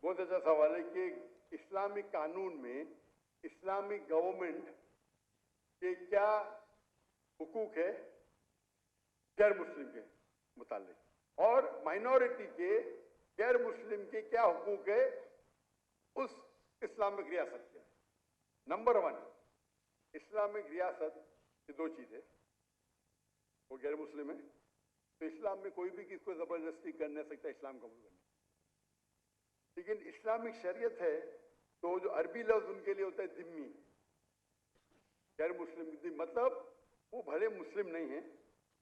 बहुत अच्छा सवाल है कि इस्लामिक कानून में इस्लामिक गवर्नमेंट के क्या हुकूक है गैर मुस्लिम के मुतालिक और माइनॉरिटी के गैर मुस्लिम के क्या हुकूक है उस इस्लामिक रियासत के। नंबर 1, इस्लामिक रियासत की 2 चीजें, वो गैर मुस्लिम है तो इस्लाम में कोई भी किसको जबरदस्ती कर नहीं सकता इस्लाम कबूल करने। लेकिन इस्लामिक शरीयत है तो जो अरबी लफ्ज उनके लिए होता है जिम्मी, गैर मुस्लिम, मतलब वो भले मुस्लिम नहीं है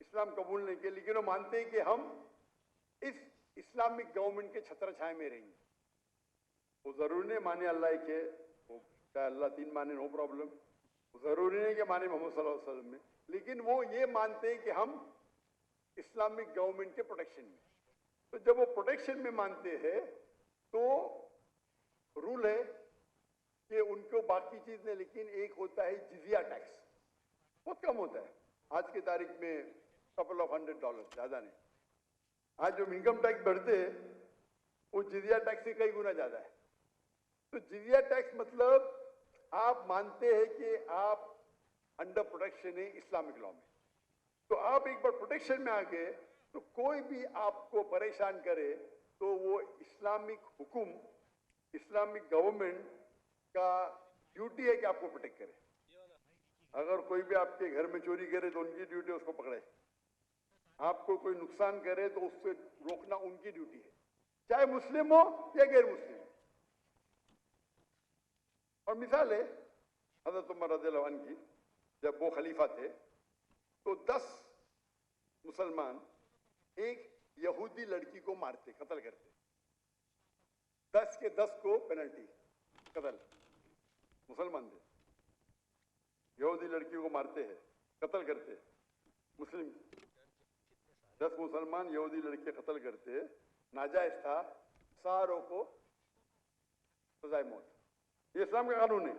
इस्लाम कबूल नहीं किया लेकिन वो मानते हैं कि हम इस इस्लामिक गवर्नमेंट के छत्र छाए में रहेंगे। वो जरूरी नहीं माने अल्लाह के, वो चाहे अल्लाह 3 माने नो प्रॉब्लम, जरूरी नहीं कि माने मोहम्मद सल्लल्लाहु अलैहि वसल्लम में, लेकिन वो ये मानते हैं कि हम इस्लामिक गवर्नमेंट के प्रोटेक्शन में। तो जब वो प्रोटेक्शन में मानते हैं तो रूल है कि उनको बाकी चीज नहीं, लेकिन एक होता है जिजिया टैक्स, बहुत कम होता है आज की तारीख में, कपल ऑफ $100, ज्यादा नहीं। आज जो इनकम टैक्स भरते हैं वो जिजिया टैक्स से कई गुना ज्यादा है। तो जिजिया टैक्स मतलब आप मानते हैं कि आप अंडर प्रोटेक्शन है इस्लामिक लॉ में। तो आप एक बार प्रोटेक्शन में आ गए तो कोई भी आपको परेशान करे तो वो इस्लामिक हुकुम, इस्लामिक गवर्नमेंट का ड्यूटी है कि आपको प्रोटेक्ट करे। अगर कोई भी आपके घर में चोरी करे तो उनकी ड्यूटी है उसको पकड़े, आपको कोई नुकसान करे तो उससे रोकना उनकी ड्यूटी है, चाहे मुस्लिम हो या गैर मुस्लिम। और मिसाल है हज़रत उमर रज़ियल्लाहु अन्हु की, जब वो खलीफा थे तो 10 मुसलमान एक यहूदी लड़की को मारते, कत्ल करते, 10 के 10 को पेनल्टी, कत्ल, मुसलमान थे, यहूदी लड़की को मारते हैं, कत्ल करते, मुस्लिम 10 मुसलमान यहूदी लड़के कत्ल करते, नाजायज था, सारों को सजाए मौत, ये इस्लाम का कानून है।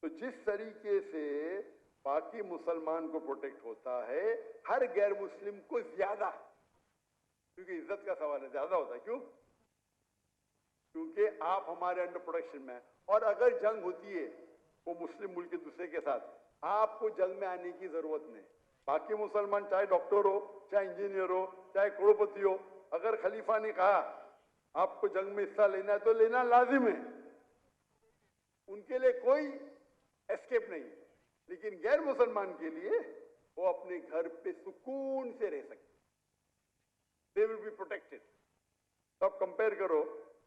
तो जिस तरीके से बाकी मुसलमान को प्रोटेक्ट होता है, हर गैर मुस्लिम को ज्यादा, क्योंकि इज्जत का सवाल है, ज्यादा होता है। क्यों? क्योंकि आप हमारे अंडर प्रोटेक्शन में हैं, और अगर जंग होती है वो मुस्लिम मुल्क के दूसरे के साथ, आपको जंग में आने की जरूरत नहीं। बाकी मुसलमान चाहे डॉक्टर हो, चाहे इंजीनियर हो, चाहे करोड़पति हो, अगर खलीफा ने कहा आपको जंग में हिस्सा लेना है तो लेना लाजिम है, उनके लिए कोई एस्केप नहीं। लेकिन गैर मुसलमान के लिए वो अपने घर पे सुकून से रह सकते, दे विल बी प्रोटेक्टेड। तो आप कंपेयर करो,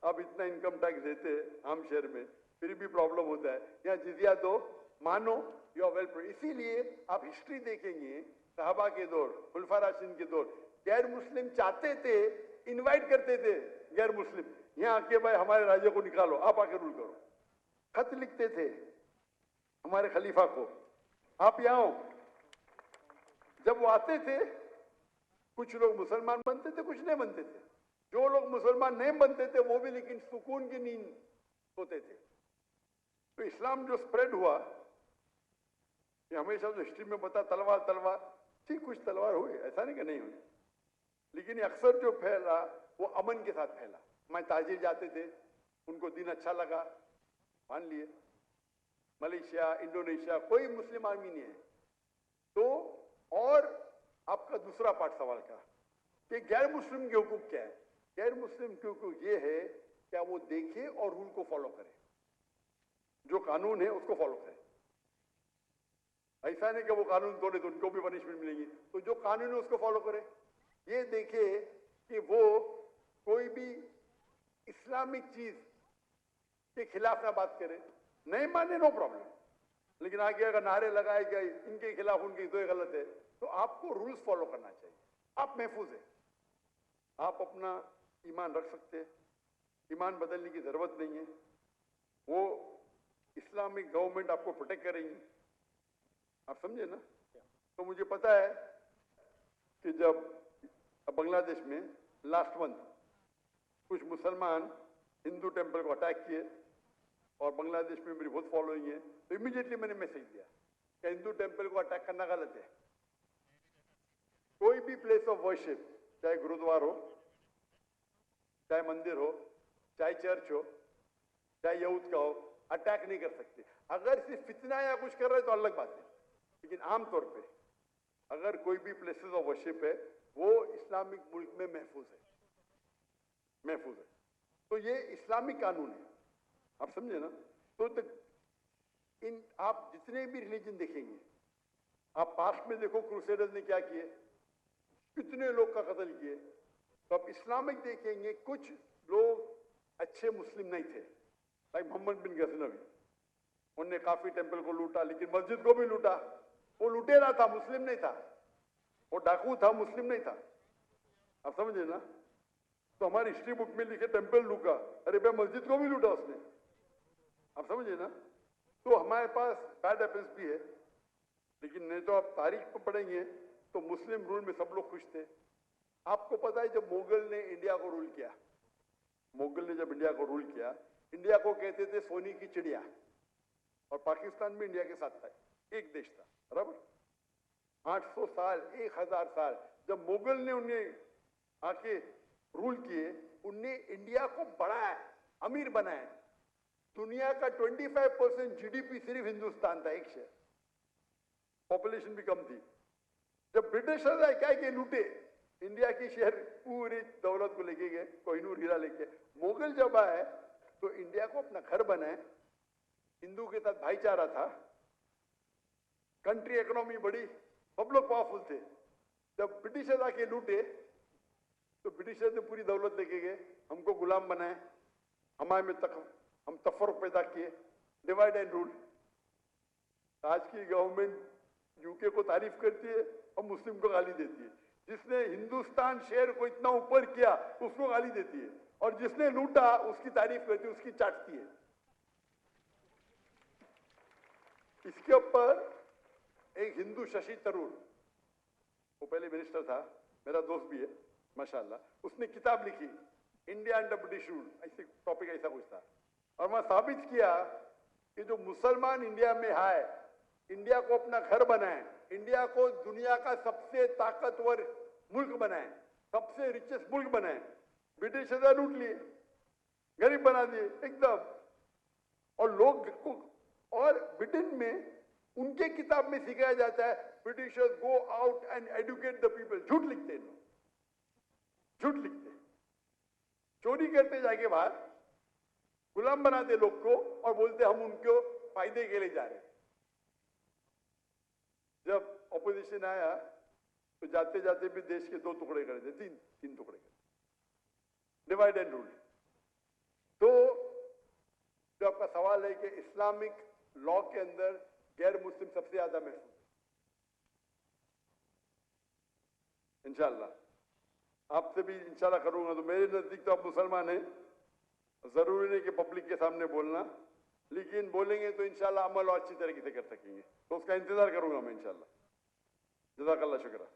आप इतना इनकम टैक्स देते आम शहर में फिर भी प्रॉब्लम होता है, यहाँ जिजिया दो, मानो यू आर वेल। इसीलिए आप हिस्ट्री देखेंगे, सहाबा के दौर, खुलफा राशिदीन के दौर, गैर मुस्लिम चाहते थे, इनवाइट करते थे गैर मुस्लिम, यहाँ आके भाई हमारे राज्य को निकालो, आप आके रूल करो। खत लिखते थे हमारे खलीफा को, आप यहाँ हो। जब वो आते थे, कुछ लोग मुसलमान बनते थे, कुछ नहीं बनते थे। जो लोग मुसलमान नहीं बनते थे वो भी लेकिन सुकून की नींद सोते थे। तो इस्लाम जो स्प्रेड हुआ, ये हमेशा जो हिस्ट्री में बता तलवार तलवार, ठीक कुछ तलवार हुई, ऐसा नहीं कि नहीं हुई, लेकिन अक्सर जो फैला वो अमन के साथ फैला। हमारे ताजिर जाते थे, उनको दिन अच्छा लगा, मान लिए। मलेशिया, इंडोनेशिया, कोई मुस्लिम आर्मी नहीं है। तो और आपका दूसरा पार्ट सवाल का कि गैर मुस्लिम के हुकूक क्या है? गैर मुस्लिम के हुकूक ये है क्या वो देखे और रूल को फॉलो करे, जो कानून है उसको फॉलो करे। ऐसा नहीं कि वो कानून तोड़े तो उनको भी पनिशमेंट मिलेगी, तो जो कानून है उसको फॉलो करे। ये देखे कि वो कोई भी इस्लामिक चीज के खिलाफ ना बात करे, नहीं माने नो प्रॉब्लम, लेकिन आगे अगर नारे लगाए गए इनके खिलाफ उनकी तो गलत है, तो आपको रूल्स फॉलो करना चाहिए। आप महफूज है, आप अपना ईमान रख सकते हैं, ईमान बदलने की जरूरत नहीं है, वो इस्लामिक गवर्नमेंट आपको प्रोटेक्ट करेंगी, आप समझे ना। तो मुझे पता है कि जब बांग्लादेश में लास्ट मंथ कुछ मुसलमान हिंदू टेंपल को अटैक किए, और बांग्लादेश में मेरी बहुत फॉलोइंग है, तो इमीडिएटली मैंने मैसेज दिया कि हिंदू टेंपल को अटैक करना गलत है। कोई भी प्लेस ऑफ वर्शिप, चाहे गुरुद्वारा हो, चाहे मंदिर हो, चाहे चर्च हो, चाहे यहूद का हो, अटैक नहीं कर सकते। अगर सिर्फ फितना या कुछ कर रहे तो अलग बात है, लेकिन आमतौर पे अगर कोई भी प्लेसेस ऑफ वर्शिप है वो इस्लामिक मुल्क में महफूज है, महफूज है। तो ये इस्लामिक कानून है, आप समझे ना। तो इन आप जितने भी रिलीजन देखेंगे, आप पास्ट में देखो क्रूसेडर्स ने क्या किए, कितने लोग का कत्ल किए। तो आप इस्लामिक देखेंगे, कुछ लोग अच्छे मुस्लिम नहीं थे, लाइक मोहम्मद बिन गजनवी, उन्होंने काफी टेंपल को लूटा, लेकिन मस्जिद को भी लूटा। वो लुटेरा था, मुस्लिम नहीं था, वो डाकू था, मुस्लिम नहीं था, आप समझे ना। तो हमारी हिस्ट्री बुक में लिखे टेंपल लूटा, अरे भाई मस्जिद को भी लूटा उसने, आप समझे ना। तो हमारे पास बैड एपेंस भी है, लेकिन नहीं तो आप तारीख पर पढ़ेंगे तो मुस्लिम रूल में सब लोग खुश थे। आपको पता है जब मुगल ने इंडिया को रूल किया, मुगल ने जब इंडिया को रूल किया, इंडिया को कहते थे सोने की चिड़िया, और पाकिस्तान भी इंडिया के साथ था, एक देश था, बराबर। 800 साल, 1000 साल जब मुगल ने उन्हें आके रूल किए, उनने इंडिया को बढ़ाया, अमीर बनाया। दुनिया का 25% जीडीपी सिर्फ हिंदुस्तान था, एक शहर, पॉपुलेशन भी कम थी। जब ब्रिटिशर्स आए क्या कि लूटे इंडिया की शहर, पूरी दौलत को लेके गए, कोहिनूर हीरा लेके। मुगल जब आए तो इंडिया को अपना घर बनाए, हिंदू के साथ भाईचारा था, कंट्री इकोनॉमी बढ़ी, सब लोग पावरफुल थे। जब ब्रिटिशर्स आके लूटे तो ब्रिटिशर्स ने पूरी दौलत लेके गए, हमको गुलाम बनाए, हमारे में हम तफर्रुक पैदा किए, डिवाइड एंड रूल। आज की गवर्नमेंट यूके को तारीफ करती है और मुस्लिम को गाली देती है। जिसने हिंदुस्तान शेयर को इतना ऊपर किया उसको गाली देती है, और जिसने लूटा उसकी तारीफ करती है, उसकी चाटती है। इसके ऊपर एक हिंदू शशि थरूर, वो पहले मिनिस्टर था, मेरा दोस्त भी है माशाल्लाह, उसने किताब लिखी इंडिया अंडर ब्रिटिश रूल, ऐसे टॉपिक ऐसा कुछ था। और वहां साबित किया कि जो मुसलमान इंडिया में आए, इंडिया को अपना घर बनाए, इंडिया को दुनिया का सबसे ताकतवर मुल्क बनाए, सबसे रिचेस्ट मुल्क बनाए, ब्रिटिश लूट लिए, गरीब बना दिए एकदम। और लोग को, और ब्रिटेन में उनके किताब में सिखाया जाता है Britishers go out and educate the people. झूठ लिखते हैं, झूठ लिखते, चोरी करते जाके बाहर, गुलाम बनाते लोग को, और बोलते हम उनको फायदे के लिए जा रहे हैं। जब ऑपोजिशन आया तो जाते जाते भी देश के 2 टुकड़े कर दिए, तीन टुकड़े कर, डिवाइड एंड रूल। तो जो आपका सवाल है कि इस्लामिक लॉ के अंदर गैर मुस्लिम सबसे ज्यादा महफूज है, इंशाल्लाह आपसे भी इंशाल्लाह करूंगा। तो मेरे नजदीक तो आप मुसलमान हैं, जरूरी नहीं कि पब्लिक के सामने बोलना, लेकिन बोलेंगे तो इंशाल्लाह अमल और अच्छी तरीके से कर सकेंगे। तो उसका इंतजार करूंगा मैं इंशाल्लाह। जज़ाकल्लाह, शुक्र।